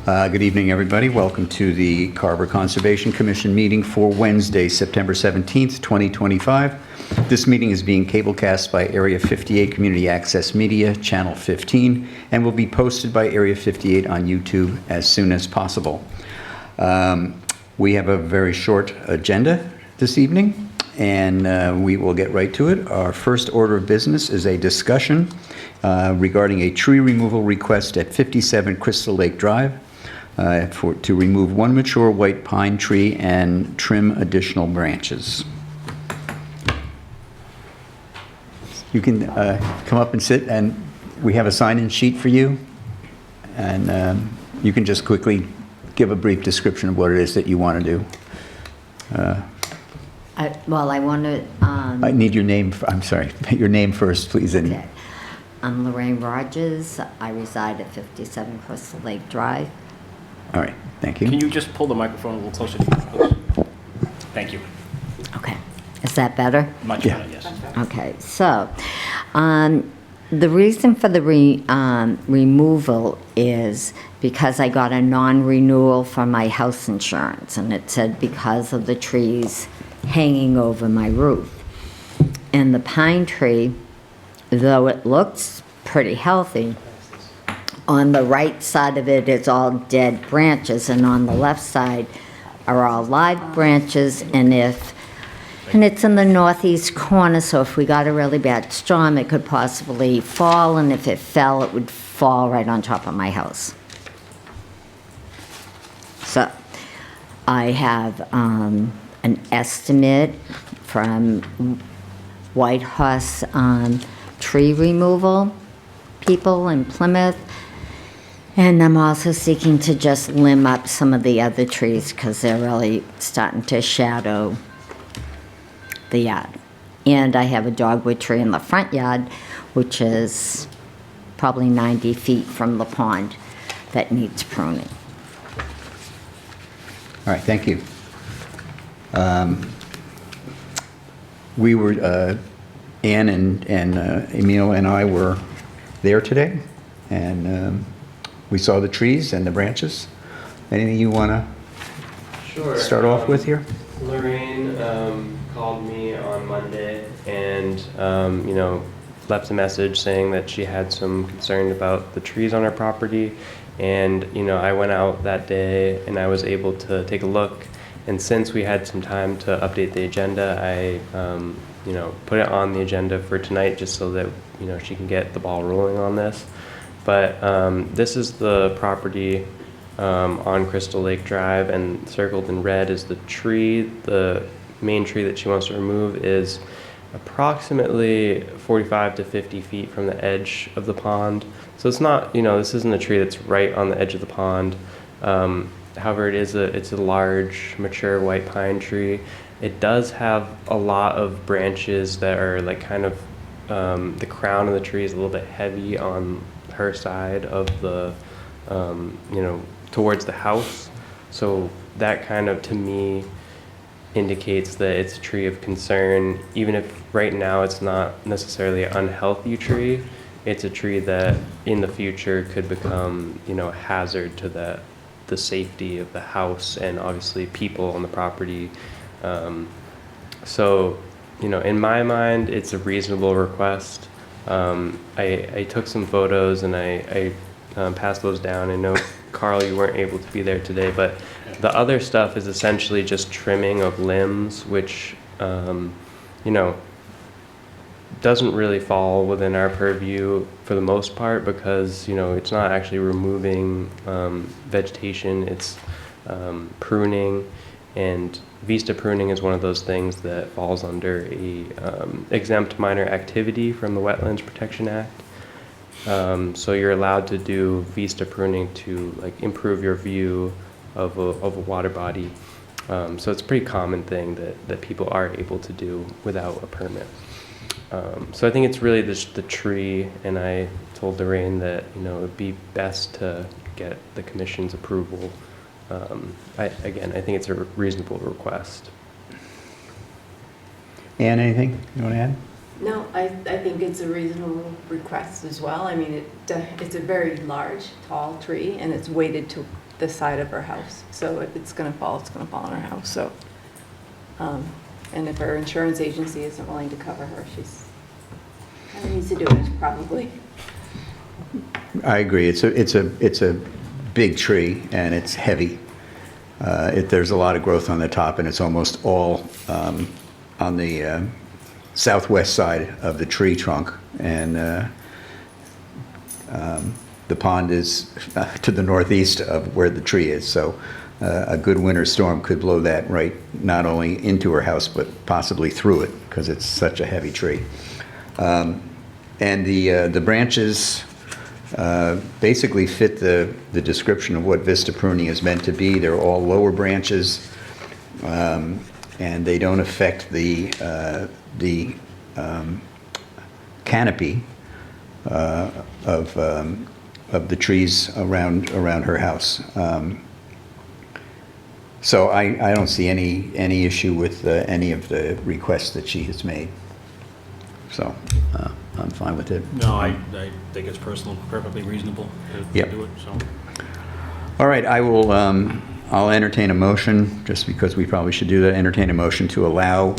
Good evening, everybody. Welcome to the Carver Conservation Commission meeting for Wednesday, September 17th, 2025. This meeting is being cablecast by Area 58 Community Access Media, Channel 15, and will be posted by Area 58 on YouTube as soon as possible. We have a very short agenda this evening, and we will get right to it. Our first order of business is a discussion regarding a tree removal request at 57 Crystal Lake Drive to remove one mature white pine tree and trim additional branches. You can come up and sit, and we have a sign-in sheet for you, and you can just quickly give a brief description of what it is that you want to do. I want to... I need your name. I'm sorry. Your name first, please. Okay. I'm Lorraine Rogers. I reside at 57 Crystal Lake Drive. All right. Thank you. Can you just pull the microphone a little closer to you, please? Thank you. Okay. Is that better? Much better, yes. Okay. So, the reason for the removal is because I got a non-renewal for my house insurance, and it said because of the trees hanging over my roof. And the pine tree, though it looks pretty healthy, on the right side of it is all dead branches, and on the left side are all live branches. And it's in the northeast corner, so if we got a really bad storm, it could possibly fall, and if it fell, it would fall right on top of my house. So I have an estimate from White Horse tree removal people in Plymouth. And I'm also seeking to just limb up some of the other trees because they're really starting to shadow the yard. And I have a dogwood tree in the front yard, which is probably 90 feet from the pond, that needs pruning. All right. Thank you. We were, Ann and Emil and I were there today, and we saw the trees and the branches. Anything you want to start off with here? Lorraine called me on Monday and, left a message saying that she had some concern about the trees on her property. And, I went out that day and I was able to take a look. And since we had some time to update the agenda, I, put it on the agenda for tonight just so that, she can get the ball rolling on this. But this is the property on Crystal Lake Drive, and circled in red is the tree. The main tree that she wants to remove is approximately 45 to 50 feet from the edge of the pond. So it's not, this isn't a tree that's right on the edge of the pond. However, it's a large, mature white pine tree. It does have a lot of branches that are like kind of, the crown of the tree is a little bit heavy on her side of the, towards the house. So that kind of, to me, indicates that it's a tree of concern. Even if right now it's not necessarily an unhealthy tree, it's a tree that in the future could become, a hazard to the safety of the house and obviously people on the property. So, in my mind, it's a reasonable request. I took some photos and I passed those down. I know, Carl, you weren't able to be there today, but the other stuff is essentially just trimming of limbs, which, doesn't really fall within our purview for the most part because, it's not actually removing vegetation, it's pruning. And vista pruning is one of those things that falls under a exempt minor activity from the Wetlands Protection Act. So you're allowed to do vista pruning to improve your view of a water body. So it's a pretty common thing that people are able to do without a permit. So I think it's really just the tree, and I told Lorraine that it would be best to get the commission's approval. I think it's a reasonable request. Ann, anything you want to add? No, I think it's a reasonable request as well. I mean, it's a very large, tall tree, and it's weighted to the side of her house. So if it's gonna fall, it's gonna fall on her house, so. And if her insurance agency isn't willing to cover her, she's, kind of needs to do it, probably. I agree. It's a big tree, and it's heavy. There's a lot of growth on the top, and it's almost all on the southwest side of the tree trunk. And the pond is to the northeast of where the tree is. So a good winter storm could blow that right not only into her house, but possibly through it, because it's such a heavy tree. And the branches basically fit the description of what vista pruning is meant to be. They're all lower branches, and they don't affect the canopy of the trees around her house. So I don't see any issue with any of the requests that she has made. So I'm fine with it. No, I think it's perfectly reasonable to Yep. do it, so. All right, I'll entertain a motion, just because we probably should do that, entertain a motion to allow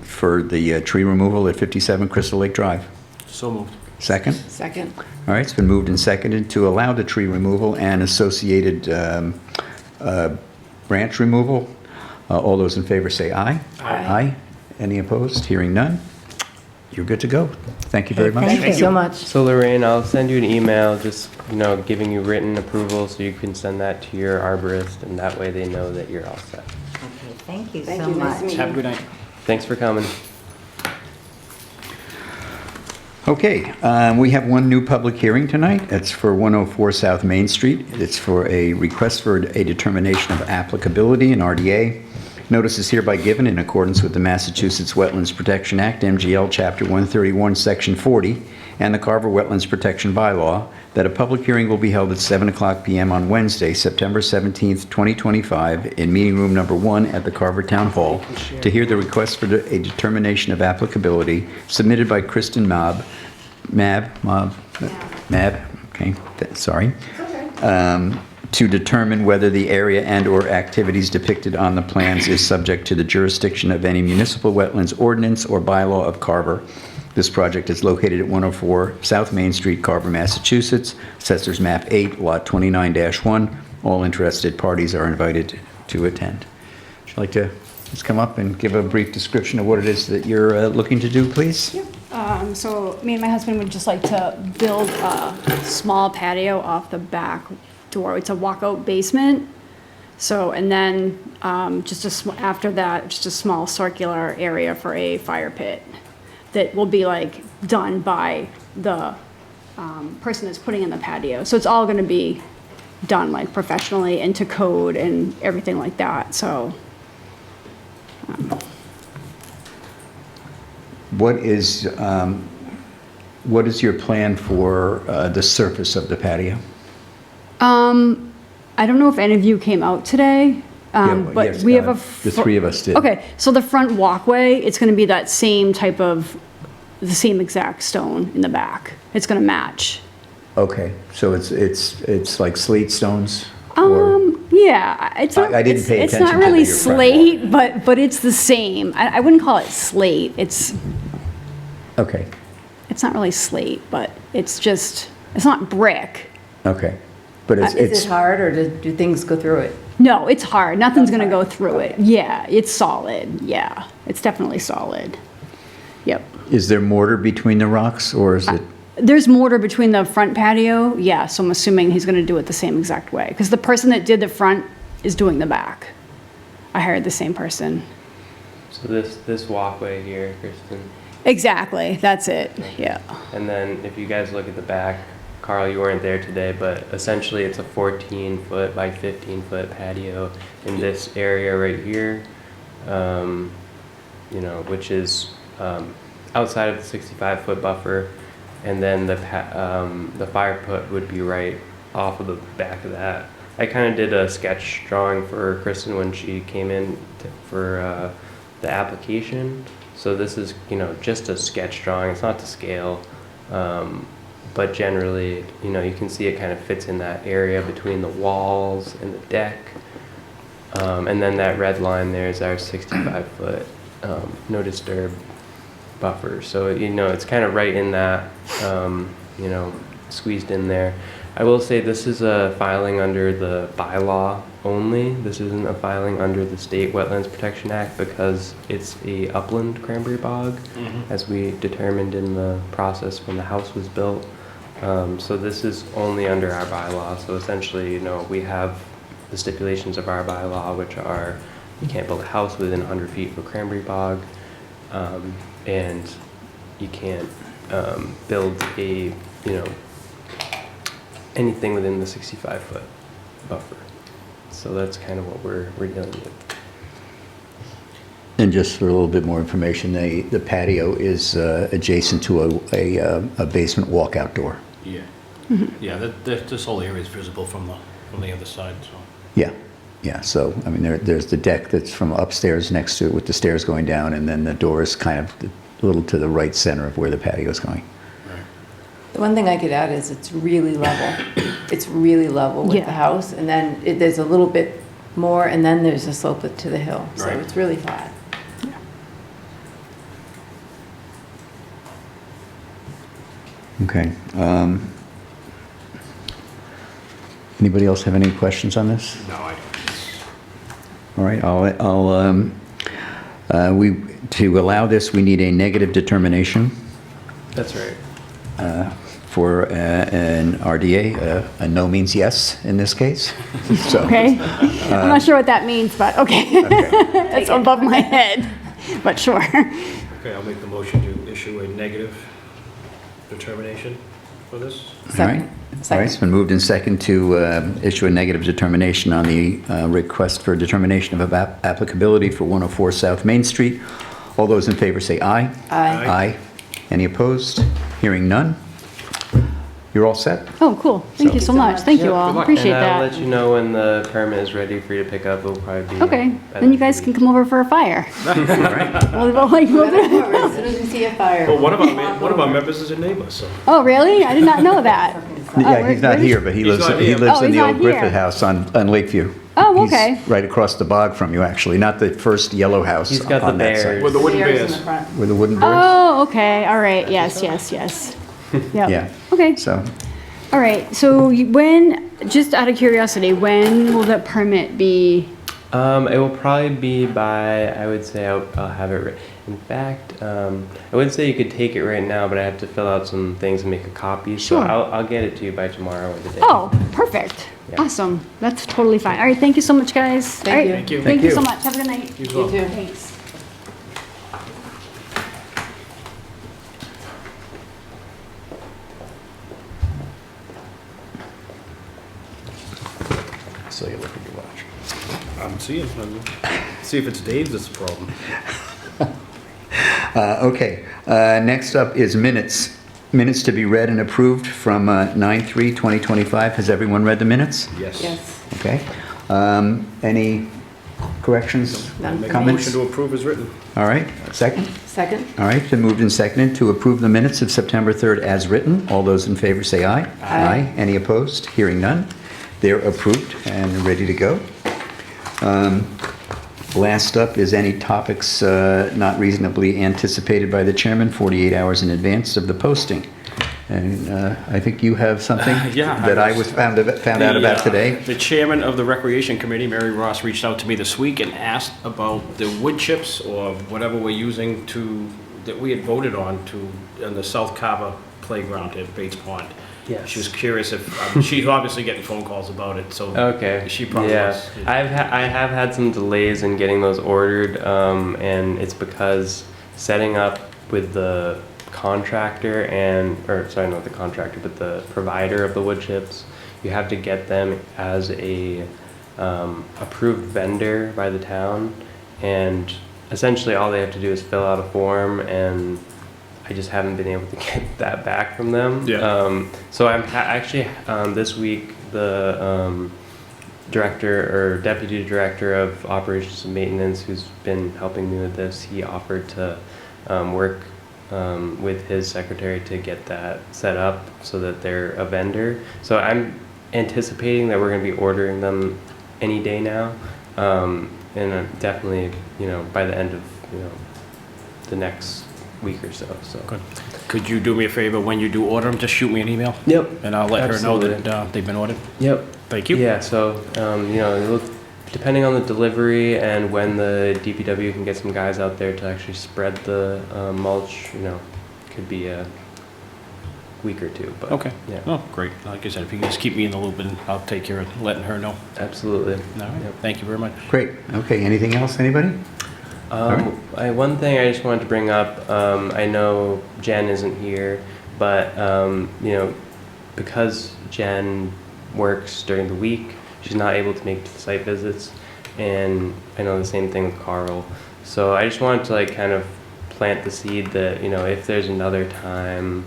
for the tree removal at 57 Crystal Lake Drive. So moved. Second? Second. All right, it's been moved and seconded to allow the tree removal and associated branch removal. All those in favor say aye. Aye. Any opposed? Hearing none. You're good to go. Thank you very much. Thank Thank you so much. So Lorraine, I'll send you an email just, giving you written approval so you can send that to your arborist, and that way they know that you're all set. Okay, thank you Thank so you. Nice to much. meet Have a good night. Thanks for coming. Okay, we have one new public hearing tonight. It's for 104 South Main Street. It's for a request for a determination of applicability in RDA. Notice is hereby given in accordance with the Massachusetts Wetlands Protection Act, MGL Chapter 131, Section 40, and the Carver Wetlands Protection Bylaw, that a public hearing will be held at 7:00 p.m. on Wednesday, September 17th, 2025, in meeting room number 1 at the Carver Town Hall, to hear the request for a determination of applicability submitted by Kristen Mab, okay, sorry, to determine whether the area and/or activities depicted on the plans is subject to the jurisdiction of any municipal wetlands ordinance or bylaw of Carver. This project is located at 104 South Main Street, Carver, Massachusetts, Assessor's Map 8, Lot 29-1. All interested parties are invited to attend. Would you like to just come up and give a brief description of what it is that you're looking to do, please? So me and my husband would just like to build a small patio off the back door. It's a walkout basement. So, and then after that, just a small circular area for a fire pit that will be like done by the person that's putting in the patio. So it's all going to be done like professionally and to code and everything like that. So. What is your plan for the surface of the patio? I don't know if any of you came out today, but yes, we have the three of us did. Okay, so the front walkway, it's gonna be that same type of, the same exact stone in the back. It's gonna match. Okay, so it's like slate stones? or- Yeah, it's not. I didn't pay it's attention not to really your front slate, but it's the same. I wouldn't call it slate. It's Okay, not really slate, but it's just, it's not brick. okay. But Is it's it hard, or do things go through it? No, it's hard. Nothing's gonna go through it. Yeah, it's solid. Yeah, it's definitely solid. Yep. is there mortar between the rocks, or is it? There's mortar between the front patio, yeah, so I'm assuming he's gonna do it the same exact way. Because the person that did the front is doing the back. I hired the same person. So this walkway here, Kristen, Exactly, that's it, yeah. and then if you guys look at the back, Carl, you weren't there today, but essentially it's a 14-foot by 15-foot patio in this area right here, which is outside of the 65-foot buffer, and then the fire pit would be right off of the back of that. I kind of did a sketch drawing for Kristen when she came in for the application. So this is, just a sketch drawing. It's not to scale. but generally, you know, you can see it kind of fits in that area between the walls and the deck. And then that red line there is our 65-foot no disturb buffer. So, you know, it's kind of right in that, you know, squeezed in there. I will say this is a filing under the bylaw only. This isn't a filing under the State Wetlands Protection Act because it's a upland cranberry bog, as we determined in the process when the house was built. So this is only under our bylaw. So essentially, you know, we have the stipulations of our bylaw, which are you can't build a house within 100 feet of a cranberry bog, and you can't build a, you know, anything within the 65-foot buffer. So that's kind of what we're dealing with. And just for a little bit more information, the patio is adjacent to a basement walkout door. Yeah. Yeah, this whole area is visible from the other side, so. Yeah, yeah, so, I mean, there's the deck that's from upstairs next to it with the stairs going down, and then the door is kind of a little to the right center of where the patio is going. Right. The one thing I could add is it's really level. It's really level with Yeah. the house, and then there's a little bit more, and then there's a slope to the hill. So Right. it's really flat. Okay. Anybody else have any questions on this? No, All right, to allow this, we need a negative determination That's right. for an RDA. A no means yes in this case. So, Okay. I'm not sure what that means, but okay. That's above my head, but sure. Okay, I'll make the motion to issue a negative determination for this. all right. All right, it's been moved in second to issue a negative determination on the request for determination of applicability for 104 South Main Street. All those in favor say aye. Aye. Aye. Any opposed? Hearing none. You're all set? Oh, cool. Thank you so much. Thank you all. Appreciate And I'll that. let you know when the permit is ready for you to pick up. It'll probably be. Okay, by then you the guys week. can come over for a fire. All right. As soon as we see a fire. Well, one of our members is a neighbor, so. Oh, really? I did not know that. Yeah, he's not where- here, but he He's lives not he here. lives Oh, in the he's old not here. Griffith House on Lakeview. Oh, okay. He's right across the bog from you, actually, not the first yellow house He's got the on that side. bears. With the wooden Bears in bears. the front. With the wooden bears? Oh, okay. All right. Yes, yes, yes. Yep. Yeah. Okay. So, All right. So when, just out of curiosity, when will the permit be? It will probably be by, I would say I'll have it, in fact, I would say you could take it right now, but I have to fill out some things and make a copy. So Sure. I'll get it to you by tomorrow or the day. Oh, perfect. Yeah. Awesome. That's totally fine. All right. Thank you so much, guys. Thank All right, you. Thank you. Thank you so you. much. Have a good night. You as You well. too. Thanks. so you look at your watch. I'm seeing, see if it's Dave's that's the problem. Okay, next up is minutes. Minutes to be read and approved from 9/3/2025. Has everyone read the minutes? Yes. Yes. Okay. Any corrections, None for me. comments? Motion to approve is written. All right, second? Second? All right, been moved and seconded to approve the minutes of September 3rd as written. All those in favor say aye. Aye. Any opposed? Hearing none. They're approved and ready to go. Last up is any topics not reasonably anticipated by the chairman 48 hours in advance of the posting. And I think you have something Yeah, that I was found out about today. The chairman of the Recreation Committee, Mary Ross, reached out to me this week and asked about the wood chips or whatever we're using that we had voted on in the South Carver playground at Bates Pond. Yes. She was curious if, she's obviously getting phone calls about it, so. Okay. She probably yeah. was. I have had some delays in getting those ordered, and it's because setting up with the contractor not the contractor, but the provider of the wood chips, you have to get them as a approved vendor by the town, and essentially all they have to do is fill out a form, and I just haven't been able to get that back from them. Yeah. So I'm actually this week the director or deputy director of operations and maintenance, who's been helping me with this, he offered to work with his secretary to get that set up so that they're a vendor. So I'm anticipating that we're going to be ordering them any day now, and definitely, by the end of, the next week or so. So. Good. Could you do me a favor, when you do order them, just shoot me an email? Yep. And I'll let her know Absolutely. that they've been ordered? Yep. Thank you. Yeah, so, depending on the delivery and when the DPW can get some guys out there to actually spread the mulch, could be a week or two, but. Okay. Yeah. Oh, great. Like I said, if you can just keep me in the loop, and I'll take care of letting her know. Absolutely. All right. Yep. Thank you very much. Great. Okay, anything else, anybody? One thing I just wanted to bring up, I know Jen isn't here, but, because Jen works during the week, she's not able to make the site visits, and I know the same thing with Carl. So I just wanted to kind of plant the seed that, if there's another time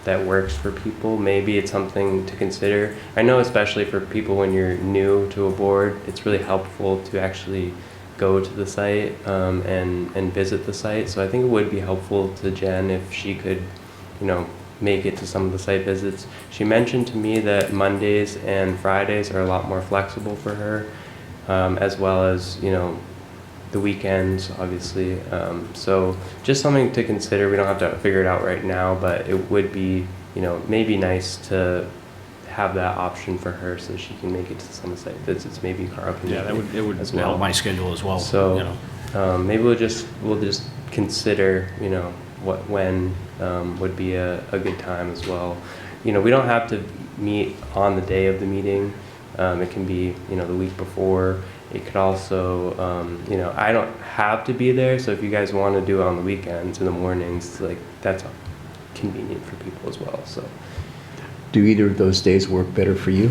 that works for people, maybe it's something to consider. I know especially for people when you're new to a board, it's really helpful to actually go to the site and visit the site. So I think it would be helpful to Jen if she could, make it to some of the site visits. She mentioned to me that Mondays and Fridays are a lot more flexible for her, as well as, the weekends, obviously. So just something to consider. We don't have to figure it out right now, but it would be, maybe nice to have that option for her so she can make it to some site visits. Maybe Carl can Yeah, make it would as well. help my schedule as well. So maybe we'll just consider, when would be a good time as well. We don't have to meet on the day of the meeting. It can be, the week before. It could also, I don't have to be there. So if you guys want to do it on the weekends in the mornings, that's convenient for people as well. So. Do either of those days work better for you?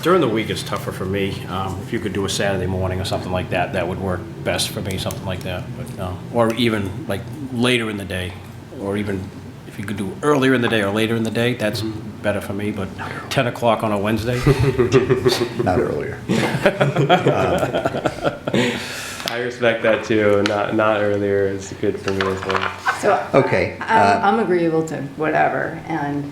During the week, it's tougher for me. If you could do a Saturday morning or something like that, that would work best for me, something like that. But or even like later in the day, or even if you could do earlier in the day or later in the day, that's better for me. But 10 o'clock on a Wednesday, Not earlier. I respect that too. Not earlier is good for me as well. So Okay, I'm agreeable to whatever, and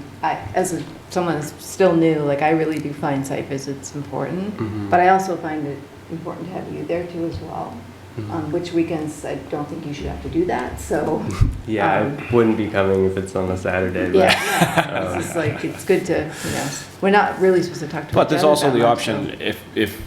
someone that's still new, I really do find site visits important, but I also find it important to have you there too as well. Which weekends, I don't think you should have to do that, so. Yeah, I wouldn't be coming if it's on a Saturday. But, Yeah, it's just it's good to, we're not really supposed to talk to. but there's each other also that the much, option, if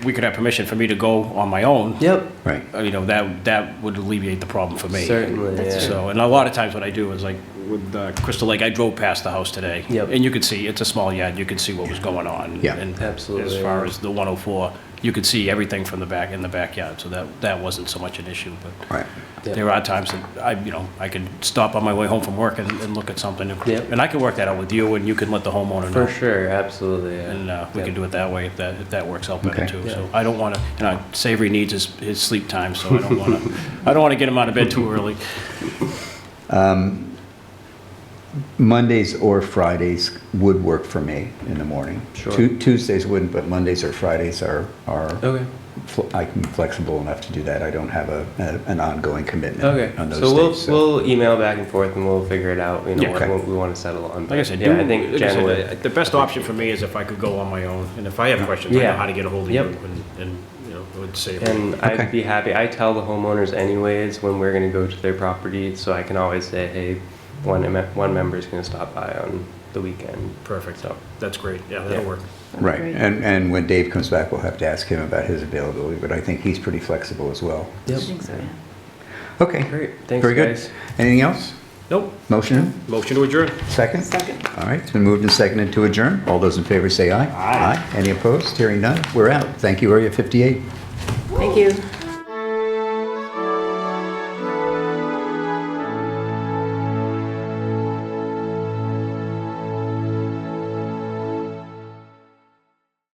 we could have permission for me to go on my own. Yep. right. That would alleviate the problem for me. Certainly. That's Yeah. true. So, and a lot of times what I do is with Crystal Lake, I drove past the house today. Yep. And you could see, it's a small yard, you could see what was going on. Yeah. And Absolutely, as far yeah. as the 104, you could see everything from in the backyard, so that wasn't so much an issue. But Right. Yep. there are times that I could stop on my way home from work and look at something. Yep. And I can work that out with you, and you can let the homeowner know. For sure, absolutely. Yeah. And we Yep. can do it that way if that works out better Okay. too. Yeah. So I don't want to, Savory needs his sleep time, so I don't want to get him out of bed too early. Mondays or Fridays would work for me in the morning. Sure. Tuesdays wouldn't, but Mondays or Fridays are Okay. I can be flexible enough to do that. I don't have an ongoing commitment Okay. on those So days. we'll email back and forth and we'll figure it out. Yeah. What we want to settle on. Like I said, yeah, I think Jen would. the best option for me is if I could go on my own, and if I have questions, I know Yeah. how to get a hold of Yep. you, and it would save. And Okay. I'd be happy. I tell the homeowners anyways when we're going to go to their property, so I can always say, hey, one member is going to stop by on the weekend. Perfect. So That's great. Yeah, that'll Yeah. work. Right, Great. and when Dave comes back, we'll have to ask him about his availability, but I think he's pretty flexible as well. I Yep. think so, yeah. Okay. Great. Thanks, Very good. guys. Anything else? Nope. Motion? Motion to adjourn. Second? Second. All right, it's been moved and seconded to adjourn. All those in favor say aye. Aye. Any opposed? Hearing none, we're out. Thank you, Area 58. Thank you.